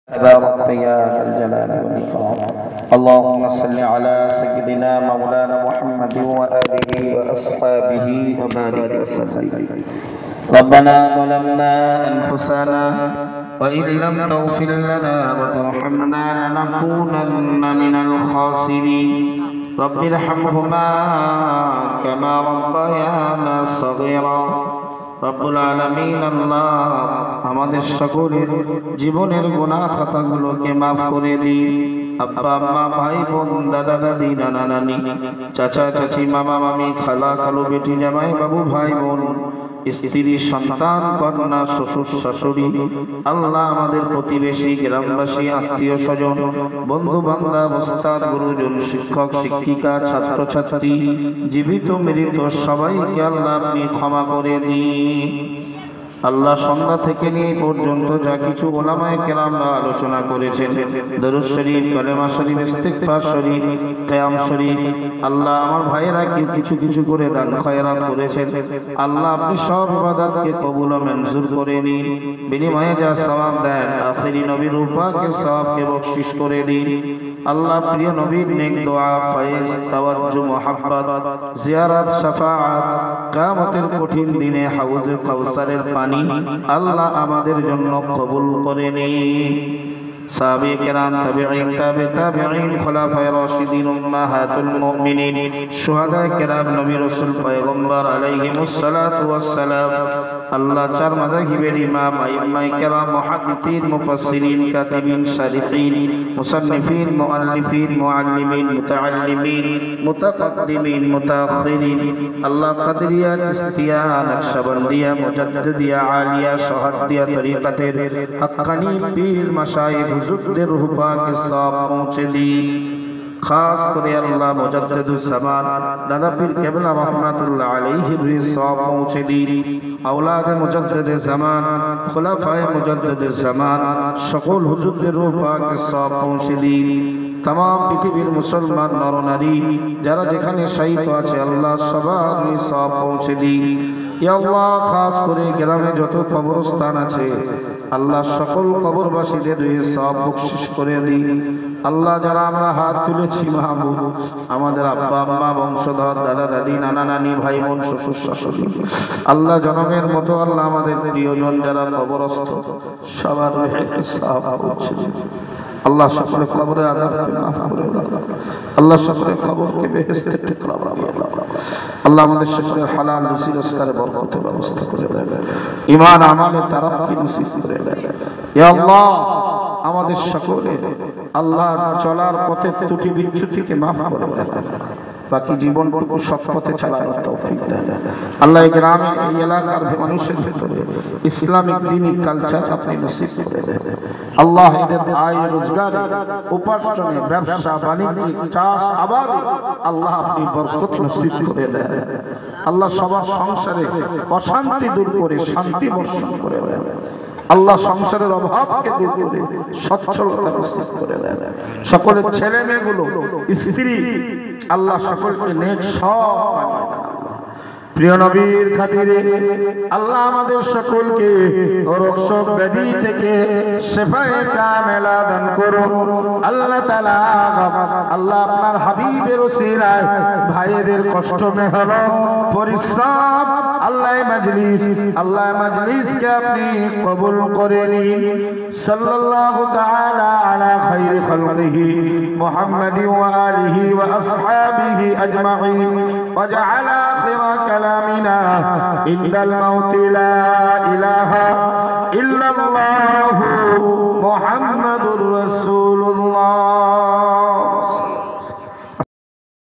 تبارك يا ذا الجلال والإكرام. اللهم صل على سيدنا مولانا محمد وآله وأصحابه وبارك وسلم. ربنا ظلمنا أنفسنا وإن لم تغفر لنا وترحمنا لنكونن من الخاسرين. رب ارحمهما كما ربيانا صغيرا. রব্বুল আলামিন আল্লাহ আমাদের সকলের জীবনের গুনাহ খাতাগুলোকে maaf করে দিন। আব্বা আম্মা ভাই বোন দাদা দাদি নানা নানি চাচা চাচি মামা মামি খালা খালু বেটি জামাই বাবু ভাই বোন স্ত্রী সন্তান কন্যা শ্বশুর শাশুড়ি আল্লাহ আমাদের প্রতিবেশী গ্রামবাসী আত্মীয় স্বজন বন্ধু বান্ধব ওস্তাদ গুরুজন শিক্ষক শিক্ষিকা ছাত্র ছাত্রী জীবিত মৃত সবাইকে আল্লাহ আপনি ক্ষমা করে দিন। আল্লাহ সন্ধ্যা থেকে নিয়ে পর্যন্ত যা কিছু উলামায়ে কেরামরা আলোচনা করেছেন, দরুদ শরীফ, কালেমা শরীফ, ইস্তিগফার শরীফ, কিয়াম শরীফ, আল্লাহ আমার ভাইয়েরা কিছু কিছু করে দান খয়রাত করেছেন, আল্লাহ আপনি সব ইবাদতকে কবুল ও মঞ্জুর করে নিন। বিনিময়ে যা সওয়াব দেন আখিরি নবীর উপাকে সওয়াবকে বখশিশ করে দিন। আল্লাহ প্রিয় নবীর নেক দোয়া ফয়েজ তাওয়াজ্জু মুহাব্বত জিয়ারত শাফাআত কিয়ামতের কঠিন দিনে হাউজে কাউসারের পানি আল্লাহ আমাদের জন্য কবুল করে নিন। সাহাবায়ে কেরাম তাবিঈন তাবিঈন খুলাফায়ে রাশিদিন উম্মাহাতুল মুমিনিন শুহাদায়ে কেরাম নবী রাসূল পয়গম্বর আলাইহিমুস সালাতু ওয়াস সালাম আল্লাহ চার মাযহাবের ইমাম আইম্মায়ে কেরাম মুহাদ্দিসিন মুফাসসিরিন কাতিবিন শারিহিন মুসান্নিফিন মুআল্লিফিন মুআল্লিমিন মুতাআল্লিমিন মুতাকাদ্দিমিন মুতাআখিরিন আল্লাহ কাদরিয়া চিশতিয়া নকশবন্দিয়া মুজাদ্দিদিয়া আলিয়া শহরদিয়া তরিকতের হাক্কানি পীর মাশায়েখ হুজুরদের রূহ পাকে সব পৌঁছে দিন। খাস করে আল্লাহ মুজাদ্দিদুস জামান দাদা পীর কেবলা রহমাতুল্লাহ আলাইহির রূহ সব পৌঁছে দিন। আওলাদে মুজাদ্দিদে জামান খুলাফায়ে মুজাদ্দিদে জামান সকল হুজুরদের রূহ পাকে সব পৌঁছে দিন। तमाम পৃথিবীর মুসলমান নরনারী যারা যেখানে শহীদ আছে আল্লাহ সবার সওয়াব পৌঁছে দিন। ইয়া আল্লাহ খাস করে গ্রামে যত কবরস্থান আছে আল্লাহ সকল কবরবাসীদের সওয়াব বখশিশ করে দিন। আল্লাহ যারা আমরা হাত তুলেছি মাহবুব আমাদের আব্বা আম্মা বংশধর দাদা দাদি নানা নানি ভাই বোন শ্বশুর শাশুড়ি আল্লাহ জনমের মতো আল্লাহ আমাদের প্রিয়জন যারা কবরস্থ সবার সওয়াব পৌঁছে দিন। আল্লাহ সকলের কবরে আযাবকে মাফ করে দাও। আল্লাহ সকলের কবরকে বেহেশতের টুকরা বানিয়ে দাও। আল্লাহ আমাদের সকলের হালাল রুজি রোজগারের বরকতের ব্যবস্থা করে দাও। ঈমান আমালে তারাক্কি নসিব করে দাও। ইয়া আল্লাহ আমাদের সকলের আল্লাহ চলার পথে ত্রুটি বিচ্যুতিকে মাফ করে দাও। বাকি জীবনটুকু সৎ পথে চালানোর তৌফিক দেন। আল্লাহ এই গ্রামে এই এলাকার মানুষের ভিতরে ইসলামিক দ্বীনি কালচার আপনি নসিব করে দেন। আল্লাহ এদের আয় রোজগারে উপার্জনে ব্যবসা বাণিজ্য চাষ আবাদে আল্লাহ আপনি বরকত নসিব করে দেন। আল্লাহ সবার সংসারে অশান্তি দূর করে শান্তি বর্ষণ করে দেন। আল্লাহ সংসারের অভাবকে দূর করে সচ্ছলতা নসিব করে দেন। সকলের ছেলে মেয়েগুলো স্ত্রী আল্লাহ সকলকে নেক সব বানিয়ে দেন। প্রিয় নবীর খাতিরে আল্লাহ আমাদের সকলকে রোগ শোক ব্যাধি থেকে শিফায়ে কামেলা দান করুন। আল্লাহ তাআলা আল্লাহ আপনার হাবিবের ওসিলায় ভাইদের কষ্ট মেহনত পরিশ্রম আল্লাহ মজলিসকে আপনি কবুল করে নিন। সাল্লাল্লাহু তাআলা আলা খায়রি খালকিহি মুহাম্মাদি ওয়া আলিহি ওয়া আসহাবিহি আজমাইন ওয়া জাআলা আখিরা কালামিনা ইনদাল মাউতি লা ইলাহা ইল্লাল্লাহু